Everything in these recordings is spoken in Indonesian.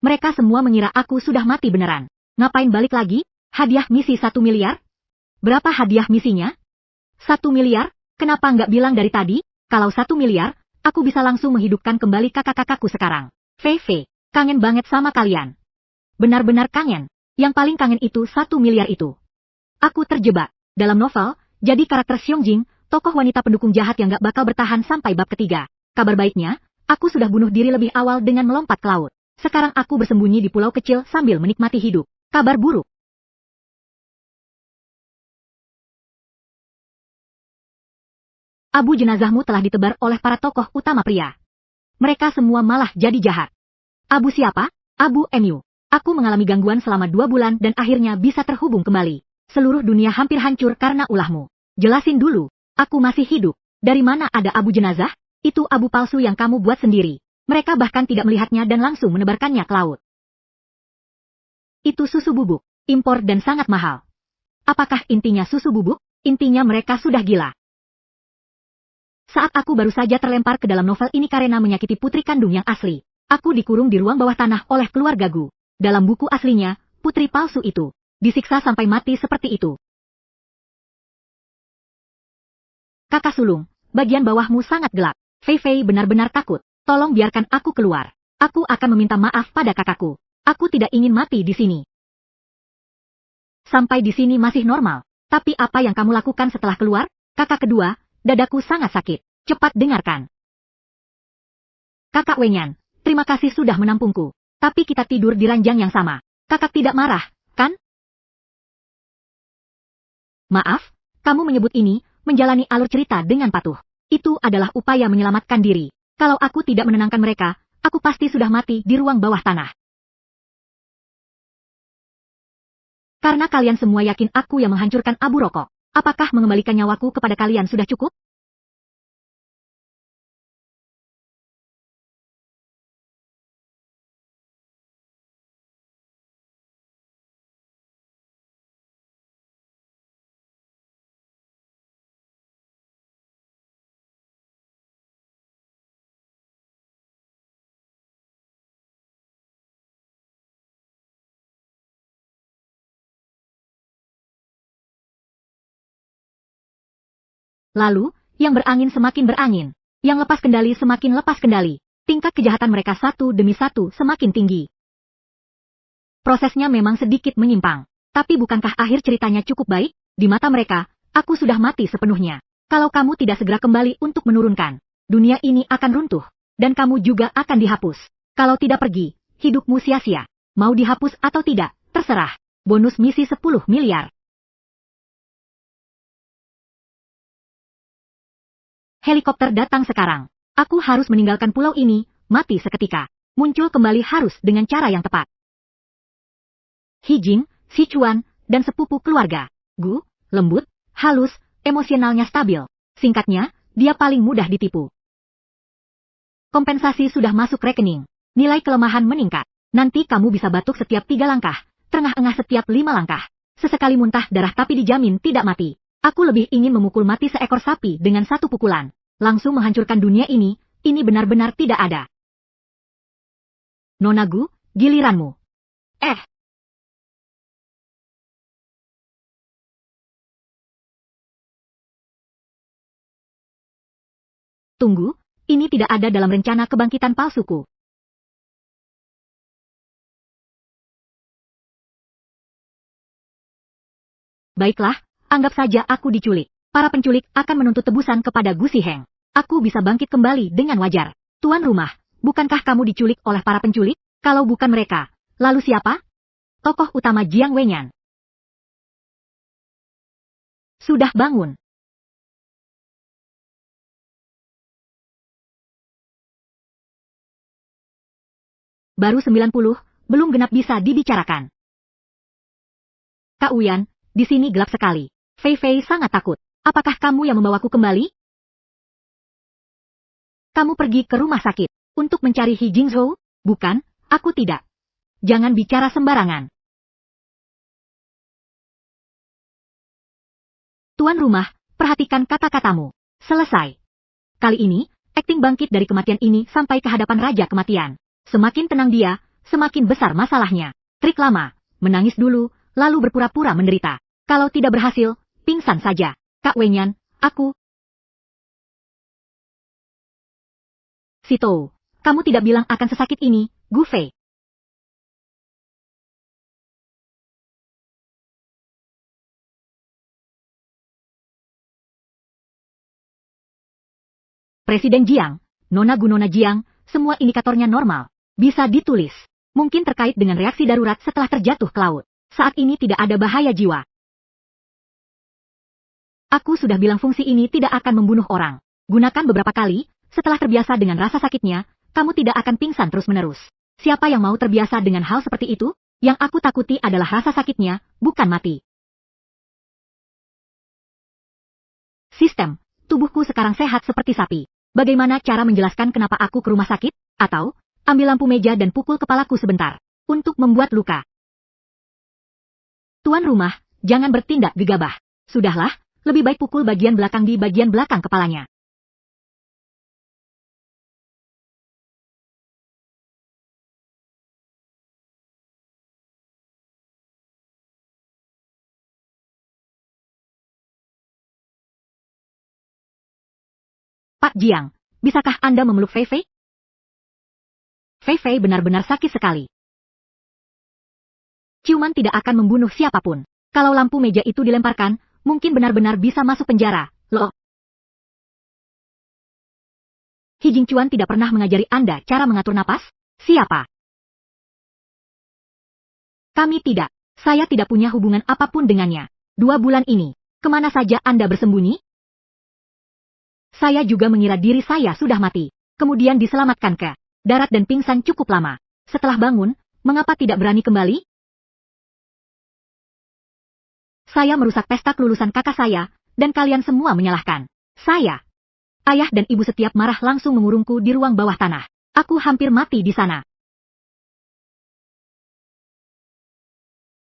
Mereka semua mengira aku sudah mati beneran. Ngapain balik lagi? Hadiah misi 1 miliar? Berapa hadiah misinya? 1 miliar? Kenapa nggak bilang dari tadi? Kalau 1 miliar, aku bisa langsung menghidupkan kembali kakak-kakakku sekarang. VV, kangen banget sama kalian. Benar-benar kangen. Yang paling kangen itu 1 miliar itu. Aku terjebak. Dalam novel, jadi karakter Xiongjing, tokoh wanita pendukung jahat yang gak bakal bertahan sampai bab ketiga. Kabar baiknya, aku sudah bunuh diri lebih awal dengan melompat ke laut. Sekarang aku bersembunyi di pulau kecil sambil menikmati hidup. Kabar buruk. Abu jenazahmu telah ditebar oleh para tokoh utama pria. Mereka semua malah jadi jahat. Abu siapa? Abu Mu. Aku mengalami gangguan selama 2 bulan dan akhirnya bisa terhubung kembali. Seluruh dunia hampir hancur karena ulahmu. Jelasin dulu, aku masih hidup. Dari mana ada abu jenazah? Itu abu palsu yang kamu buat sendiri. Mereka bahkan tidak melihatnya dan langsung menebarkannya ke laut. Itu susu bubuk, impor dan sangat mahal. Apakah intinya susu bubuk? Intinya mereka sudah gila. Saat aku baru saja terlempar ke dalam novel ini karena menyakiti putri kandung yang asli. Aku dikurung di ruang bawah tanah oleh keluarga Gu. Dalam buku aslinya, putri palsu itu disiksa sampai mati seperti itu. Kakak sulung, bagian bawahmu sangat gelap. Fei Fei benar-benar takut. Tolong biarkan aku keluar. Aku akan meminta maaf pada kakakku. Aku tidak ingin mati di sini. Sampai di sini masih normal. Tapi apa yang kamu lakukan setelah keluar? Kakak kedua, dadaku sangat sakit. Cepat dengarkan. Kakak Wenyan, terima kasih sudah menampungku. Tapi kita tidur di ranjang yang sama. Kakak tidak marah, kan? Maaf, kamu menyebut ini, menjalani alur cerita dengan patuh. Itu adalah upaya menyelamatkan diri. Kalau aku tidak menenangkan mereka, aku pasti sudah mati di ruang bawah tanah. Karena kalian semua yakin aku yang menghancurkan abu rokok. Apakah mengembalikan nyawaku kepada kalian sudah cukup? Lalu, yang berangin semakin berangin. Yang lepas kendali semakin lepas kendali. Tingkat kejahatan mereka satu demi satu semakin tinggi. Prosesnya memang sedikit menyimpang. Tapi bukankah akhir ceritanya cukup baik? Di mata mereka, aku sudah mati sepenuhnya. Kalau kamu tidak segera kembali untuk menurunkan, dunia ini akan runtuh. Dan kamu juga akan dihapus. Kalau tidak pergi, hidupmu sia-sia. Mau dihapus atau tidak, terserah. Bonus misi 10 miliar. Helikopter datang sekarang. Aku harus meninggalkan pulau ini, mati seketika. Muncul kembali harus dengan cara yang tepat. Hijing, Sichuan, dan sepupu keluarga. Gu, lembut, halus, emosionalnya stabil. Singkatnya, dia paling mudah ditipu. Kompensasi sudah masuk rekening. Nilai kelemahan meningkat. Nanti kamu bisa batuk setiap 3 langkah, terengah-engah setiap 5 langkah. Sesekali muntah darah tapi dijamin tidak mati. Aku lebih ingin memukul mati seekor sapi dengan 1 pukulan. Langsung menghancurkan dunia ini benar-benar tidak ada. Nona Gu, giliranmu. Tunggu, ini tidak ada dalam rencana kebangkitan palsuku. Baiklah, anggap saja aku diculik. Para penculik akan menuntut tebusan kepada Gu Siheng. Aku bisa bangkit kembali dengan wajar. Tuan rumah, bukankah kamu diculik oleh para penculik? Kalau bukan mereka, lalu siapa? Tokoh utama Jiang Wenyan. Sudah bangun. Baru 90, belum genap bisa dibicarakan. Kak Uyan, di sini gelap sekali. Fei Fei sangat takut. Apakah kamu yang membawaku kembali? Kamu pergi ke rumah sakit untuk mencari He Jingzhou? Bukan, aku tidak. Jangan bicara sembarangan. Tuan rumah, perhatikan kata-katamu. Selesai. Kali ini, akting bangkit dari kematian ini sampai ke hadapan Raja Kematian. Semakin tenang dia, semakin besar masalahnya. Trik lama, menangis dulu, lalu berpura-pura menderita. Kalau tidak berhasil, pingsan saja. Kak Wenyan, aku... Sito, kamu tidak bilang akan sesakit ini, Gu Fei. Presiden Jiang, Nona Gunona Jiang, semua indikatornya normal. Bisa ditulis. Mungkin terkait dengan reaksi darurat setelah terjatuh ke laut. Saat ini tidak ada bahaya jiwa. Aku sudah bilang fungsi ini tidak akan membunuh orang. Gunakan beberapa kali, setelah terbiasa dengan rasa sakitnya, kamu tidak akan pingsan terus-menerus. Siapa yang mau terbiasa dengan hal seperti itu? Yang aku takuti adalah rasa sakitnya, bukan mati. Sistem, tubuhku sekarang sehat seperti sapi. Bagaimana cara menjelaskan kenapa aku ke rumah sakit? Atau, ambil lampu meja dan pukul kepalaku sebentar. Untuk membuat luka. Tuan rumah, jangan bertindak gegabah. Sudahlah, lebih baik pukul bagian belakang di bagian belakang kepalanya. Pak Jiang, bisakah Anda memeluk Fei Fei? Fei Fei benar-benar sakit sekali. Ciuman tidak akan membunuh siapapun. Kalau lampu meja itu dilemparkan, mungkin benar-benar bisa masuk penjara. Loh. Hi Jingchuan tidak pernah mengajari Anda cara mengatur napas? Siapa? Kami tidak. Saya tidak punya hubungan apapun dengannya. 2 bulan ini, kemana saja Anda bersembunyi? Saya juga mengira diri saya sudah mati. Kemudian diselamatkan ke darat dan pingsan cukup lama. Setelah bangun, mengapa tidak berani kembali? Saya merusak pesta kelulusan kakak saya, dan kalian semua menyalahkan saya. Ayah dan ibu setiap marah langsung mengurungku di ruang bawah tanah. Aku hampir mati di sana.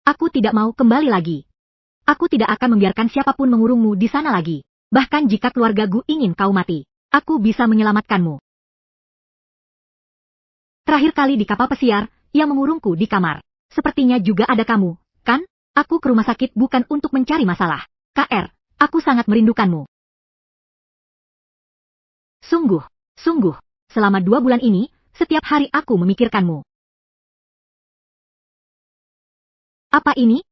Aku tidak mau kembali lagi. Aku tidak akan membiarkan siapapun mengurungmu di sana lagi. Bahkan jika keluarga Gu ingin kau mati, aku bisa menyelamatkanmu. Terakhir kali di kapal pesiar, ia mengurungku di kamar. Sepertinya juga ada kamu, kan? Aku ke rumah sakit bukan untuk mencari masalah. KR, aku sangat merindukanmu. Sungguh, sungguh, selama 2 bulan ini, setiap hari aku memikirkanmu. Apa ini?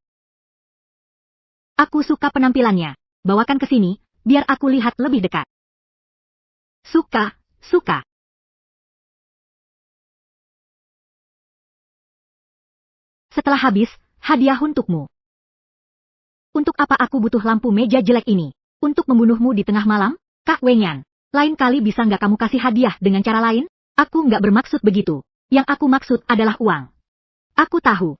Aku suka penampilannya. Bawakan ke sini, biar aku lihat lebih dekat. Suka, suka. Setelah habis, hadiah untukmu. Untuk apa aku butuh lampu meja jelek ini? Untuk membunuhmu di tengah malam? Kak Wenyan, lain kali bisa nggak kamu kasih hadiah dengan cara lain? Aku nggak bermaksud begitu. Yang aku maksud adalah uang. Aku tahu.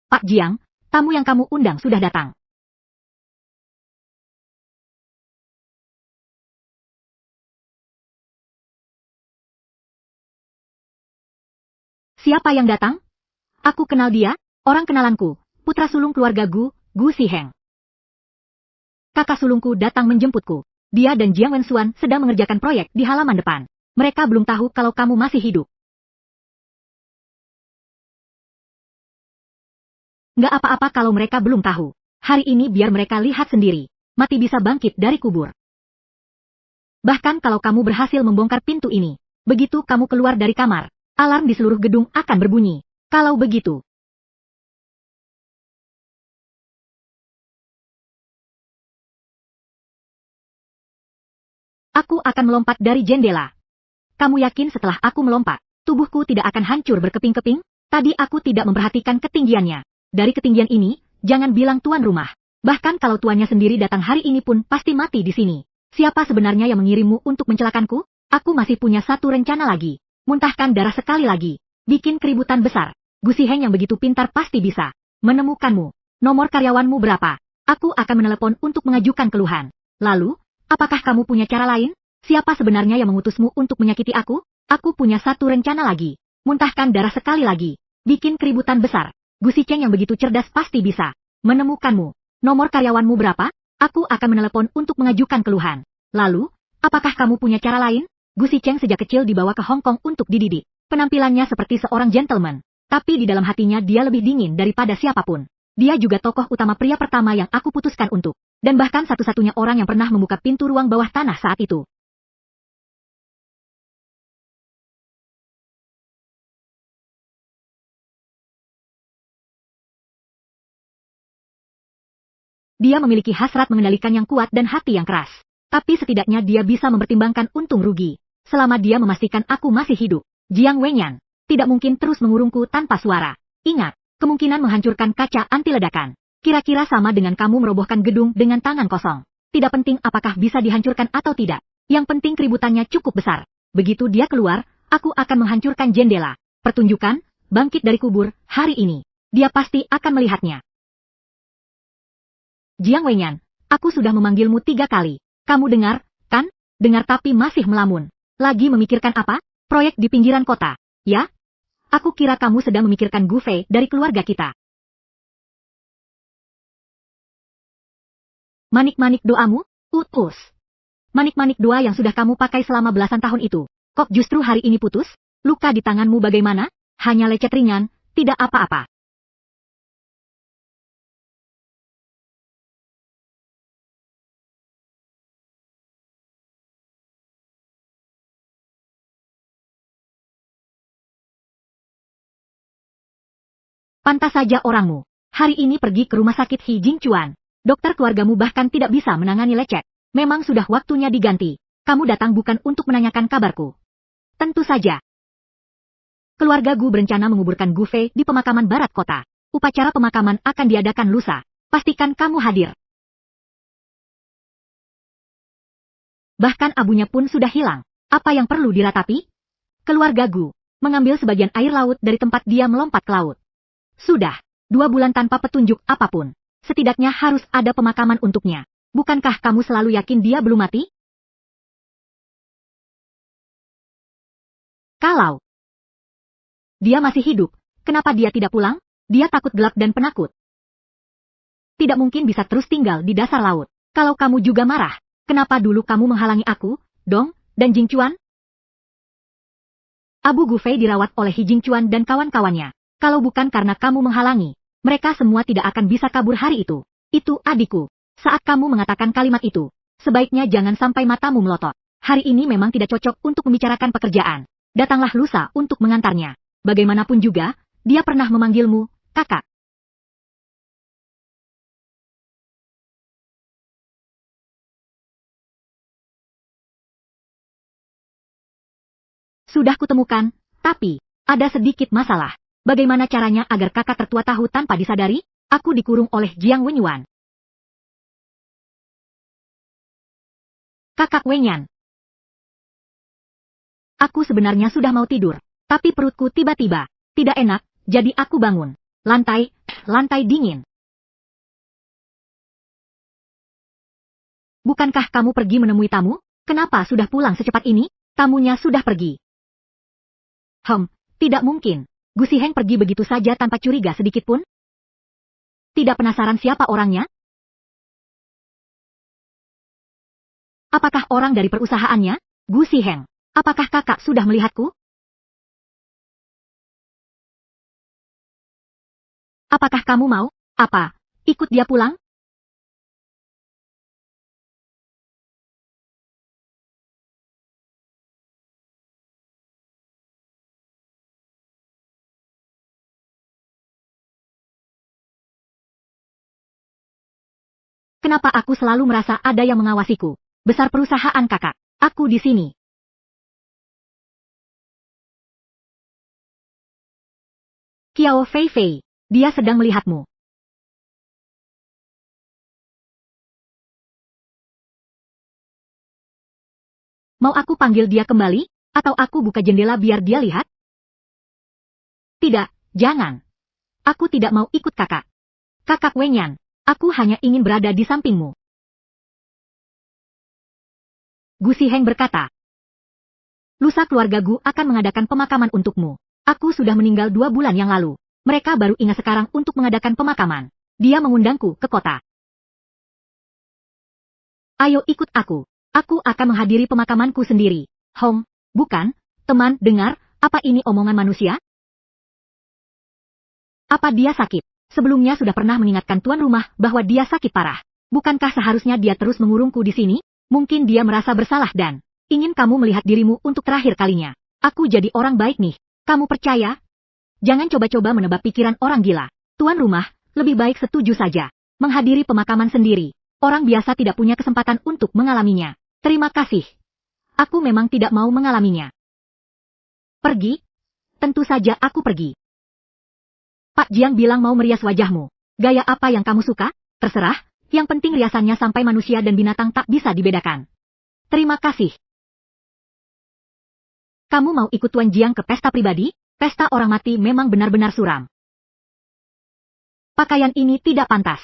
Pak Jiang, tamu yang kamu undang sudah datang. Siapa yang datang? Aku kenal dia, orang kenalanku, putra sulung keluarga Gu Siheng. Kakak sulungku datang menjemputku. Dia dan Jiang Wenxuan sedang mengerjakan proyek di halaman depan. Mereka belum tahu kalau kamu masih hidup. Nggak apa-apa kalau mereka belum tahu. Hari ini biar mereka lihat sendiri. Mati bisa bangkit dari kubur. Bahkan kalau kamu berhasil membongkar pintu ini, begitu kamu keluar dari kamar, alarm di seluruh gedung akan berbunyi. Kalau begitu, aku akan melompat dari jendela. Kamu yakin setelah aku melompat, tubuhku tidak akan hancur berkeping-keping? Tadi aku tidak memperhatikan ketinggiannya. Dari ketinggian ini, jangan bilang tuan rumah. Bahkan kalau tuannya sendiri datang hari ini pun pasti mati di sini. Siapa sebenarnya yang mengirimmu untuk mencelakanku? Aku masih punya satu rencana lagi. Muntahkan darah sekali lagi. Bikin keributan besar. Gu Siheng yang begitu pintar pasti bisa menemukanmu. Nomor karyawanmu berapa? Aku akan menelepon untuk mengajukan keluhan. Lalu, apakah kamu punya cara lain? Siapa sebenarnya yang mengutusmu untuk menyakiti aku? Aku punya satu rencana lagi. Muntahkan darah sekali lagi. Bikin keributan besar. Gu Sicheng yang begitu cerdas pasti bisa menemukanmu. Nomor karyawanmu berapa? Aku akan menelepon untuk mengajukan keluhan. Lalu, apakah kamu punya cara lain? Gu Sicheng sejak kecil dibawa ke Hong Kong untuk dididik. Penampilannya seperti seorang gentleman, tapi di dalam hatinya dia lebih dingin daripada siapapun. Dia juga tokoh utama pria pertama yang aku putuskan untuk, dan bahkan satu-satunya orang yang pernah membuka pintu ruang bawah tanah saat itu. Dia memiliki hasrat mengendalikan yang kuat dan hati yang keras. Tapi setidaknya dia bisa mempertimbangkan untung rugi. Selama dia memastikan aku masih hidup, Jiang Wenyan tidak mungkin terus mengurungku tanpa suara. Ingat, kemungkinan menghancurkan kaca anti ledakan. Kira-kira sama dengan kamu merobohkan gedung dengan tangan kosong. Tidak penting apakah bisa dihancurkan atau tidak. Yang penting keributannya cukup besar. Begitu dia keluar, aku akan menghancurkan jendela. Pertunjukan, bangkit dari kubur, hari ini. Dia pasti akan melihatnya. Jiang Wenyan, aku sudah memanggilmu 3 kali. Kamu dengar, kan? Dengar tapi masih melamun. Lagi memikirkan apa? Proyek di pinggiran kota. Ya? Aku kira kamu sedang memikirkan Gu Fei dari keluarga kita. Manik-manik doamu? Putus. Manik-manik doa yang sudah kamu pakai selama belasan tahun itu. Kok justru hari ini putus? Luka di tanganmu bagaimana? Hanya lecet ringan, tidak apa-apa. Pantas saja orangmu. Hari ini pergi ke rumah sakit Hi Jingchuan. Dokter keluargamu bahkan tidak bisa menangani lecet. Memang sudah waktunya diganti. Kamu datang bukan untuk menanyakan kabarku. Tentu saja. Keluarga Gu berencana menguburkan Gu Fei di pemakaman barat kota. Upacara pemakaman akan diadakan lusa. Pastikan kamu hadir. Bahkan abunya pun sudah hilang. Apa yang perlu diratapi? Keluarga Gu mengambil sebagian air laut dari tempat dia melompat ke laut. Sudah 2 bulan tanpa petunjuk apapun. Setidaknya harus ada pemakaman untuknya. Bukankah kamu selalu yakin dia belum mati? Kalau dia masih hidup, kenapa dia tidak pulang? Dia takut gelap dan penakut. Tidak mungkin bisa terus tinggal di dasar laut. Kalau kamu juga marah, kenapa dulu kamu menghalangi aku, Dong, dan Jingchuan? Abu Gu Fei dirawat oleh Hi Jingchuan dan kawan-kawannya. Kalau bukan karena kamu menghalangi, mereka semua tidak akan bisa kabur hari itu. Itu adikku. Saat kamu mengatakan kalimat itu, sebaiknya jangan sampai matamu melotot. Hari ini memang tidak cocok untuk membicarakan pekerjaan. Datanglah lusa untuk mengantarnya. Bagaimanapun juga, dia pernah memanggilmu, kakak. Sudah kutemukan, tapi ada sedikit masalah. Bagaimana caranya agar kakak tertua tahu tanpa disadari? Aku dikurung oleh Jiang Wenyuan. Kakak Wenyan. Aku sebenarnya sudah mau tidur, tapi perutku tiba-tiba tidak enak, jadi aku bangun. Lantai dingin. Bukankah kamu pergi menemui tamu? Kenapa sudah pulang secepat ini? Tamunya sudah pergi. Tidak mungkin. Gu Ziheng pergi begitu saja tanpa curiga sedikit pun? Tidak penasaran siapa orangnya? Apakah orang dari perusahaannya? Gu Ziheng, apakah kakak sudah melihatku? Apakah kamu mau? Ikut dia pulang? Kenapa aku selalu merasa ada yang mengawasiku? Besar perusahaan kakak. Aku di sini. Qiao Fei Fei. Dia sedang melihatmu. Mau aku panggil dia kembali? Atau aku buka jendela biar dia lihat? Tidak, jangan. Aku tidak mau ikut kakak. Kakak Wenyan, aku hanya ingin berada di sampingmu. Gu Ziheng berkata. Lusa keluarga Gu akan mengadakan pemakaman untukmu. Aku sudah meninggal 2 bulan yang lalu. Mereka baru ingat sekarang untuk mengadakan pemakaman. Dia mengundangku ke kota. Ayo ikut aku. Aku akan menghadiri pemakamanku sendiri. Bukan, teman, dengar, Apa ini omongan manusia? Apa dia sakit? Sebelumnya sudah pernah mengingatkan tuan rumah bahwa dia sakit parah. Bukankah seharusnya dia terus mengurungku di sini? Mungkin dia merasa bersalah dan ingin kamu melihat dirimu untuk terakhir kalinya. Aku jadi orang baik nih. Kamu percaya? Jangan coba-coba menebak pikiran orang gila. Tuan rumah, lebih baik setuju saja. Menghadiri pemakaman sendiri. Orang biasa tidak punya kesempatan untuk mengalaminya. Terima kasih. Aku memang tidak mau mengalaminya. Pergi? Tentu saja aku pergi. Pak Jiang bilang mau merias wajahmu. Gaya apa yang kamu suka? Terserah, yang penting riasannya sampai manusia dan binatang tak bisa dibedakan. Terima kasih. Kamu mau ikut Tuan Jiang ke pesta pribadi? Pesta orang mati memang benar-benar suram. Pakaian ini tidak pantas.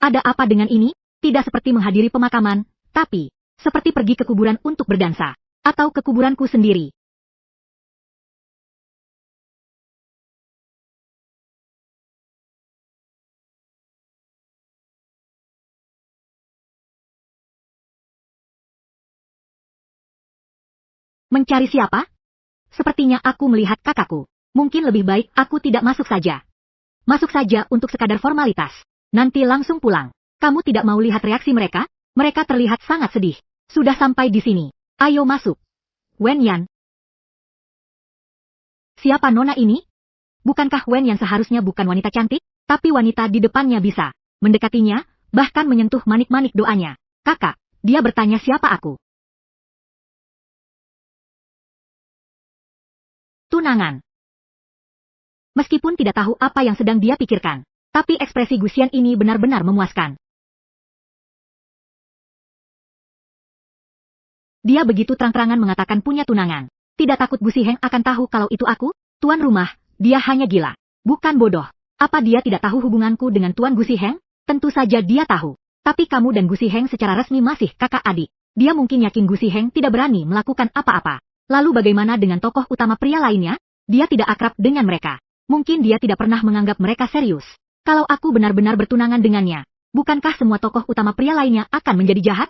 Ada apa dengan ini? Tidak seperti menghadiri pemakaman, tapi seperti pergi ke kuburan untuk berdansa. Atau ke kuburanku sendiri. Mencari siapa? Sepertinya aku melihat kakakku. Mungkin lebih baik aku tidak masuk saja. Masuk saja untuk sekadar formalitas. Nanti langsung pulang. Kamu tidak mau lihat reaksi mereka? Mereka terlihat sangat sedih. Sudah sampai di sini. Ayo masuk. Wen Yan. Siapa nona ini? Bukankah Wen Yan seharusnya bukan wanita cantik? Tapi wanita di depannya bisa mendekatinya, bahkan menyentuh manik-manik doanya. Kakak, dia bertanya siapa aku. Tunangan. Meskipun tidak tahu apa yang sedang dia pikirkan, tapi ekspresi Gusian ini benar-benar memuaskan. Dia begitu terang-terangan mengatakan punya tunangan. Tidak takut Gu Ziheng akan tahu kalau itu aku? Tuan rumah, dia hanya gila. Bukan bodoh. Apa dia tidak tahu hubunganku dengan Tuan Gu Ziheng? Tentu saja dia tahu. Tapi kamu dan Gu Ziheng secara resmi masih kakak adik. Dia mungkin yakin Gu Ziheng tidak berani melakukan apa-apa. Lalu bagaimana dengan tokoh utama pria lainnya? Dia tidak akrab dengan mereka. Mungkin dia tidak pernah menganggap mereka serius. Kalau aku benar-benar bertunangan dengannya, bukankah semua tokoh utama pria lainnya akan menjadi jahat?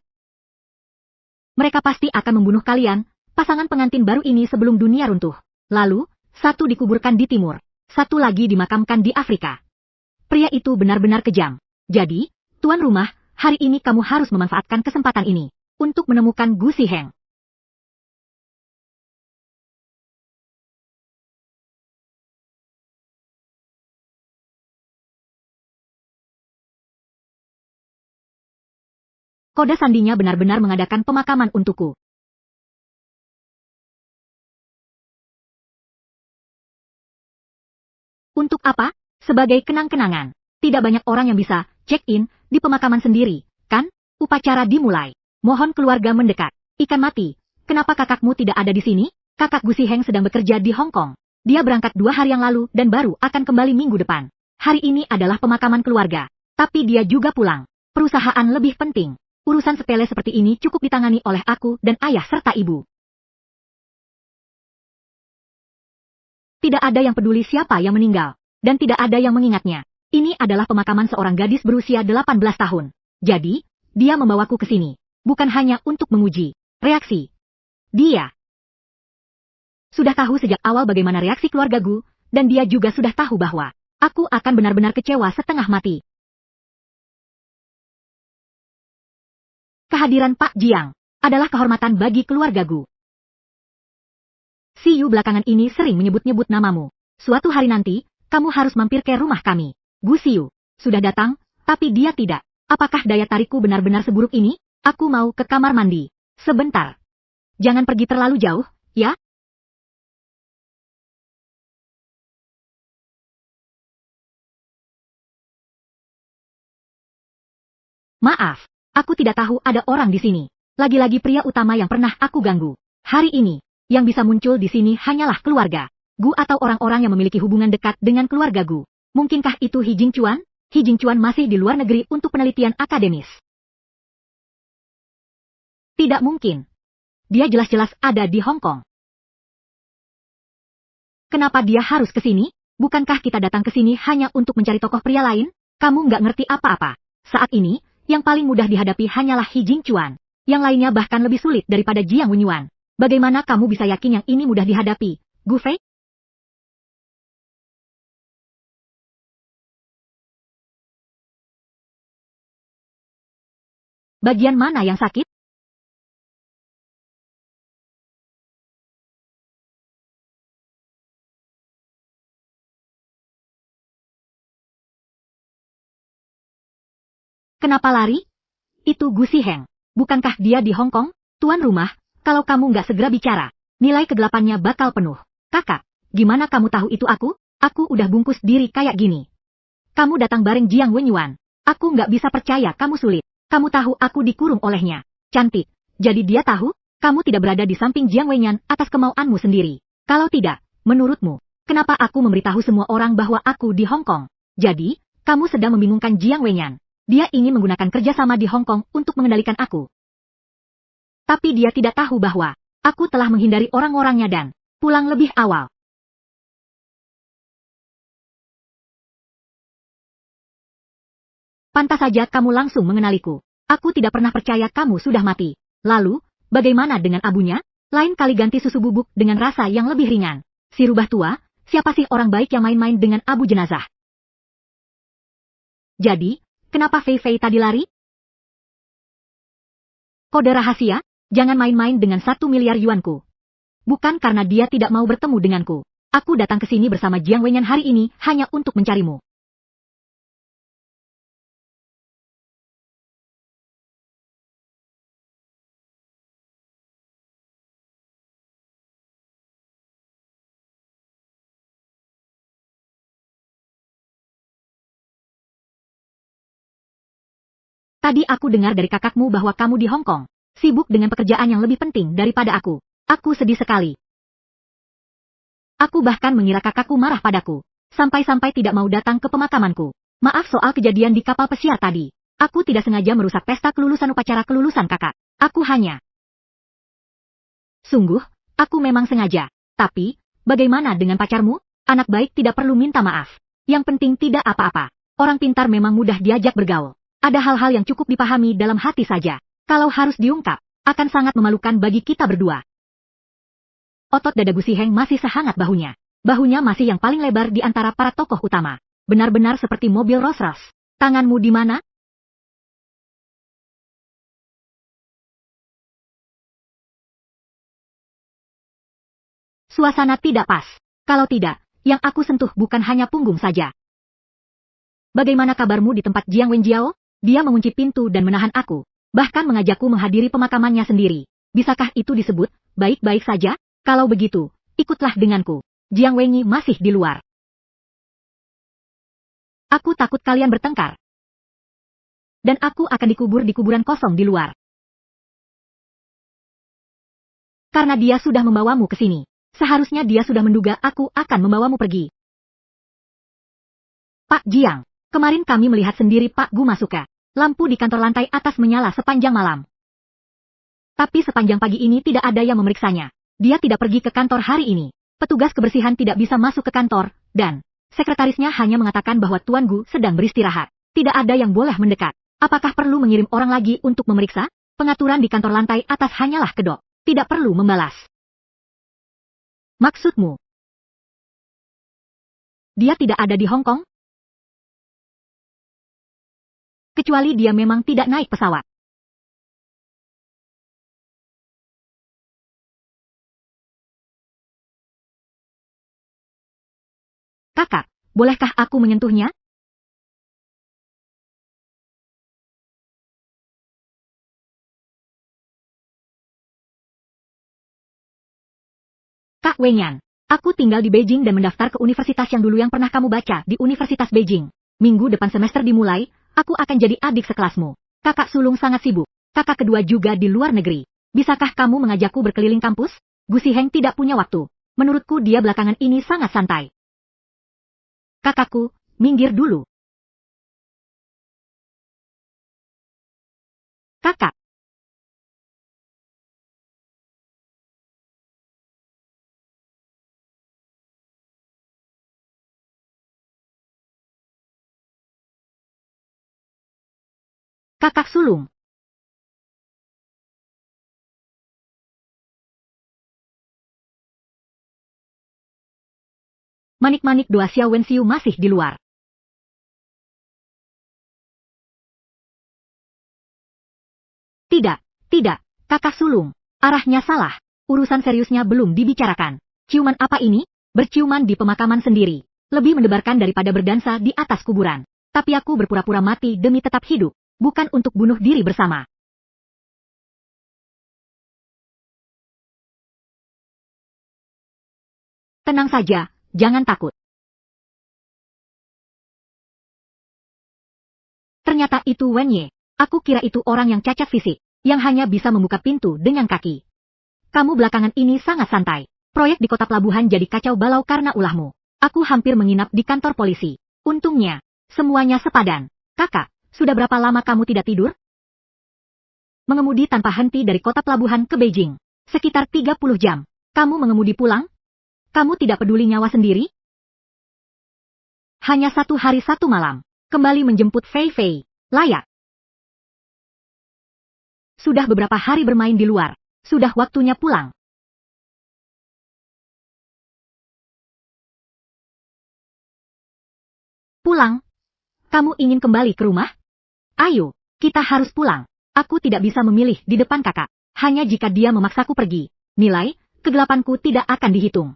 Mereka pasti akan membunuh kalian, pasangan pengantin baru ini sebelum dunia runtuh. Lalu, satu dikuburkan di timur, satu lagi dimakamkan di Afrika. Pria itu benar-benar kejam. Jadi, tuan rumah, hari ini kamu harus memanfaatkan kesempatan ini untuk menemukan Gu Ziheng. Kode sandinya benar-benar mengadakan pemakaman untukku. Untuk apa? Sebagai kenang-kenangan. Tidak banyak orang yang bisa check-in di pemakaman sendiri, kan? Upacara dimulai. Mohon keluarga mendekat. Ikan mati. Kenapa kakakmu tidak ada di sini? Kakak Gu Ziheng sedang bekerja di Hong Kong. Dia berangkat 2 hari yang lalu dan baru akan kembali minggu depan. Hari ini adalah pemakaman keluarga. Tapi dia juga pulang. Perusahaan lebih penting. Urusan sepele seperti ini cukup ditangani oleh aku dan ayah serta ibu. Tidak ada yang peduli siapa yang meninggal, dan tidak ada yang mengingatnya. Ini adalah pemakaman seorang gadis berusia 18 tahun. Jadi, dia membawaku ke sini. Bukan hanya untuk menguji reaksi. Dia sudah tahu sejak awal bagaimana reaksi keluarga Gu, dan dia juga sudah tahu bahwa aku akan benar-benar kecewa setengah mati. Kehadiran Pak Jiang adalah kehormatan bagi keluarga Gu. Si Yu belakangan ini sering menyebut-nyebut namamu. Suatu hari nanti, kamu harus mampir ke rumah kami. Gu Xiu sudah datang, tapi dia tidak. Apakah daya tarikku benar-benar seburuk ini? Aku mau ke kamar mandi. Sebentar. Jangan pergi terlalu jauh, ya? Maaf, aku tidak tahu ada orang di sini. Lagi-lagi pria utama yang pernah aku ganggu. Hari ini, yang bisa muncul di sini hanyalah keluarga Gu atau orang-orang yang memiliki hubungan dekat dengan keluarga Gu. Mungkinkah itu He Jingchuan? He Jingchuan masih di luar negeri untuk penelitian akademis. Tidak mungkin. Dia jelas-jelas ada di Hong Kong. Kenapa dia harus ke sini? Bukankah kita datang ke sini hanya untuk mencari tokoh pria lain? Kamu nggak ngerti apa-apa. Saat ini, yang paling mudah dihadapi hanyalah He Jingchuan. Yang lainnya bahkan lebih sulit daripada Jiang Wenyuan. Bagaimana kamu bisa yakin yang ini mudah dihadapi? Gu Fei? Bagian mana yang sakit? Kenapa lari? Itu Gu Heng. Bukankah dia di Hong Kong? Tuan rumah, kalau kamu nggak segera bicara, nilai kegelapannya bakal penuh. Kakak, gimana kamu tahu itu aku? Aku udah bungkus diri kayak gini. Kamu datang bareng Jiang Wenyuan. Aku nggak bisa percaya kamu sulit. Kamu tahu aku dikurung olehnya. Cantik. Jadi dia tahu, kamu tidak berada di samping Jiang Wenyan atas kemauanmu sendiri. Kalau tidak, menurutmu, kenapa aku memberitahu semua orang bahwa aku di Hong Kong? Jadi, kamu sedang membingungkan Jiang Wenyan. Dia ingin menggunakan kerjasama di Hong Kong untuk mengendalikan aku. Tapi dia tidak tahu bahwa aku telah menghindari orang-orangnya dan pulang lebih awal. Pantas saja kamu langsung mengenaliku. Aku tidak pernah percaya kamu sudah mati. Lalu, bagaimana dengan abunya? Lain kali ganti susu bubuk dengan rasa yang lebih ringan. Si rubah tua, siapa sih orang baik yang main-main dengan abu jenazah? Jadi, kenapa Fei Fei tadi lari? Kode rahasia, jangan main-main dengan 1 miliar yuanku. Bukan karena dia tidak mau bertemu denganku. Aku datang ke sini bersama Jiang Wenyan hari ini hanya untuk mencarimu. Tadi aku dengar dari kakakmu bahwa kamu di Hong Kong, sibuk dengan pekerjaan yang lebih penting daripada aku. Aku sedih sekali. Aku bahkan mengira kakakku marah padaku, sampai-sampai tidak mau datang ke pemakamanku. Maaf soal kejadian di kapal pesiar tadi. Aku tidak sengaja merusak pesta kelulusan upacara kelulusan kakak. Aku hanya... Sungguh, aku memang sengaja. Tapi, bagaimana dengan pacarmu? Anak baik tidak perlu minta maaf. Yang penting tidak apa-apa. Orang pintar memang mudah diajak bergaul. Ada hal-hal yang cukup dipahami dalam hati saja. Kalau harus diungkap, akan sangat memalukan bagi kita berdua. Otot dada Gu Heng masih sehangat bahunya. Bahunya masih yang paling lebar di antara para tokoh utama. Benar-benar seperti mobil Rolls-Royce. Tanganmu di mana? Suasana tidak pas. Kalau tidak, yang aku sentuh bukan hanya punggung saja. Bagaimana kabarmu di tempat Jiang Wenjiao? Dia mengunci pintu dan menahan aku. Bahkan mengajakku menghadiri pemakamannya sendiri. Bisakah itu disebut baik-baik saja? Kalau begitu, ikutlah denganku. Jiang Wenyi masih di luar. Aku takut kalian bertengkar. Dan aku akan dikubur di kuburan kosong di luar. Karena dia sudah membawamu ke sini. Seharusnya dia sudah menduga aku akan membawamu pergi. Pak Jiang, kemarin kami melihat sendiri Pak Gu Masuka. Lampu di kantor lantai atas menyala sepanjang malam. Tapi sepanjang pagi ini tidak ada yang memeriksanya. Dia tidak pergi ke kantor hari ini. Petugas kebersihan tidak bisa masuk ke kantor, dan sekretarisnya hanya mengatakan bahwa Tuan Gu sedang beristirahat. Tidak ada yang boleh mendekat. Apakah perlu mengirim orang lagi untuk memeriksa? Pengaturan di kantor lantai atas hanyalah kedok. Tidak perlu membalas. Maksudmu? Dia tidak ada di Hong Kong? Kecuali dia memang tidak naik pesawat. Kakak, bolehkah aku menyentuhnya? Kak Wenyan, aku tinggal di Beijing dan mendaftar ke universitas yang dulu yang pernah kamu baca di Universitas Beijing. Minggu depan semester dimulai, aku akan jadi adik sekelasmu. Kakak sulung sangat sibuk. Kakak kedua juga di luar negeri. Bisakah kamu mengajakku berkeliling kampus? Gu Heng tidak punya waktu. Menurutku dia belakangan ini sangat santai. Kakakku, minggir dulu. Kakak. Kakak sulung. Manik-manik dua Xiao Wenxiu masih di luar. Tidak, tidak, kakak sulung. Arahnya salah. Urusan seriusnya belum dibicarakan. Ciuman apa ini? Berciuman di pemakaman sendiri. Lebih mendebarkan daripada berdansa di atas kuburan. Tapi aku berpura-pura mati demi tetap hidup. Bukan untuk bunuh diri bersama. Tenang saja, jangan takut. Ternyata itu Wen Ye. Aku kira itu orang yang cacat fisik. Yang hanya bisa membuka pintu dengan kaki. Kamu belakangan ini sangat santai. Proyek di kota pelabuhan jadi kacau balau karena ulahmu. Aku hampir menginap di kantor polisi. Untungnya, semuanya sepadan. Kakak, sudah berapa lama kamu tidak tidur? Mengemudi tanpa henti dari kota pelabuhan ke Beijing. Sekitar 30 jam. Kamu mengemudi pulang? Kamu tidak peduli nyawa sendiri? Hanya 1 hari 1 malam. Kembali menjemput Fei Fei. Layak. Sudah beberapa hari bermain di luar. Sudah waktunya pulang. Pulang? Kamu ingin kembali ke rumah? Ayo, kita harus pulang. Aku tidak bisa memilih di depan kakak. Hanya jika dia memaksaku pergi. Nilai, kegelapanku tidak akan dihitung.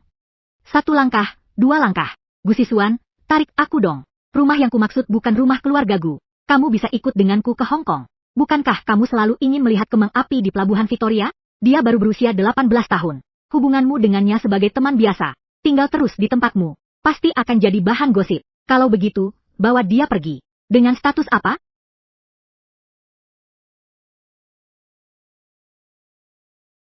1 langkah, 2 langkah. Gusisuan, tarik aku dong. Rumah yang kumaksud bukan rumah keluargaku. Kamu bisa ikut denganku ke Hong Kong. Bukankah kamu selalu ingin melihat kembang api di Pelabuhan Victoria? Dia baru berusia 18 tahun. Hubunganmu dengannya sebagai teman biasa. Tinggal terus di tempatmu. Pasti akan jadi bahan gosip. Kalau begitu, bawa dia pergi. Dengan status apa?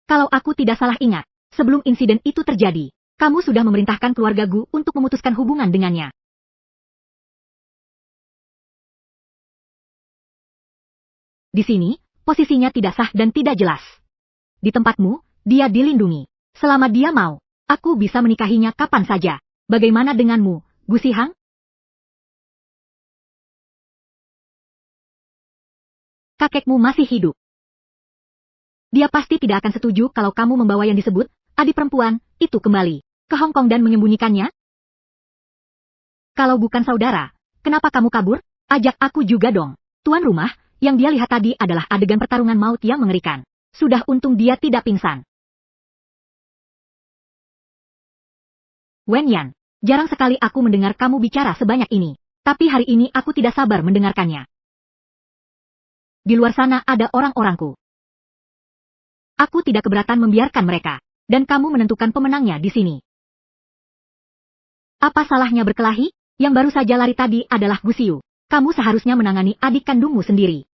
Kalau aku tidak salah ingat, sebelum insiden itu terjadi, kamu sudah memerintahkan keluargaku untuk memutuskan hubungan dengannya. Di sini, posisinya tidak sah dan tidak jelas. Di tempatmu, dia dilindungi. Selama dia mau, aku bisa menikahinya kapan saja. Bagaimana denganmu, Gu Sihang? Kakekmu masih hidup. Dia pasti tidak akan setuju kalau kamu membawa yang disebut adik perempuan itu kembali ke Hong Kong dan menyembunyikannya. Kalau bukan saudara, kenapa kamu kabur? Ajak aku juga dong. Tuan rumah, yang dia lihat tadi adalah adegan pertarungan maut yang mengerikan. Sudah untung dia tidak pingsan. Wen Yan, jarang sekali aku mendengar kamu bicara sebanyak ini. Tapi hari ini aku tidak sabar mendengarkannya. Di luar sana ada orang-orangku. Aku tidak keberatan membiarkan mereka. Dan kamu menentukan pemenangnya di sini. Apa salahnya berkelahi? Yang baru saja lari tadi adalah Gu Xiu. Kamu seharusnya menangani adik kandungmu sendiri.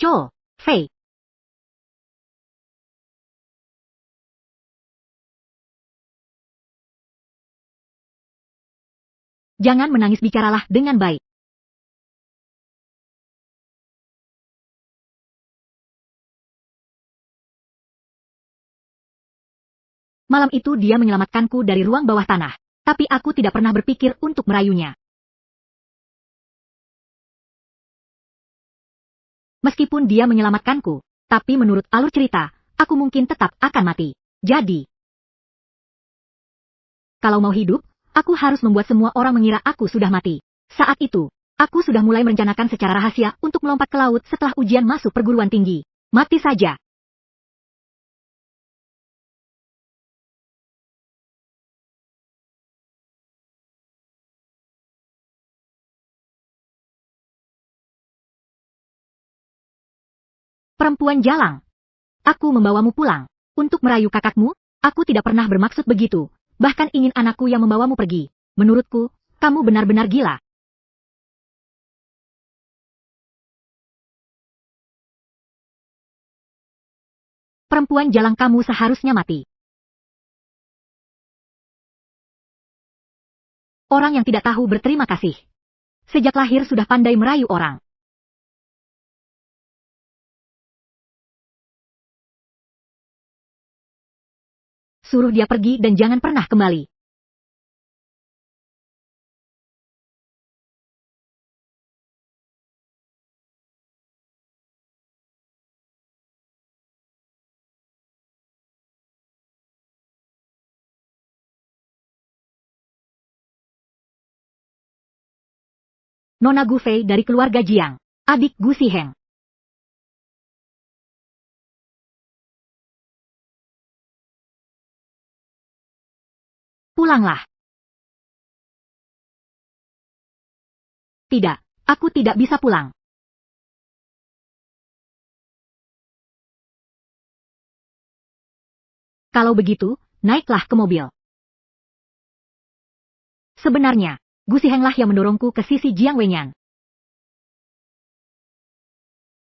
Cho, Fei. Jangan menangis, bicaralah dengan baik. Malam itu dia menyelamatkanku dari ruang bawah tanah. Tapi aku tidak pernah berpikir untuk merayunya. Meskipun dia menyelamatkanku, tapi menurut alur cerita, aku mungkin tetap akan mati. Jadi, kalau mau hidup, aku harus membuat semua orang mengira aku sudah mati. Saat itu, aku sudah mulai merencanakan secara rahasia untuk melompat ke laut setelah ujian masuk perguruan tinggi. Mati saja. Perempuan jalang. Aku membawamu pulang. Untuk merayu kakakmu, aku tidak pernah bermaksud begitu. Bahkan ingin anakku yang membawamu pergi. Menurutku, kamu benar-benar gila. Perempuan jalang, kamu seharusnya mati. Orang yang tidak tahu berterima kasih. Sejak lahir sudah pandai merayu orang. Suruh dia pergi dan jangan pernah kembali. Nona Gu Fei dari keluarga Jiang. Adik Gu Siheng. Pulanglah. Tidak, aku tidak bisa pulang. Kalau begitu, naiklah ke mobil. Sebenarnya, Gu Sihenglah yang mendorongku ke sisi Jiang Wenyan.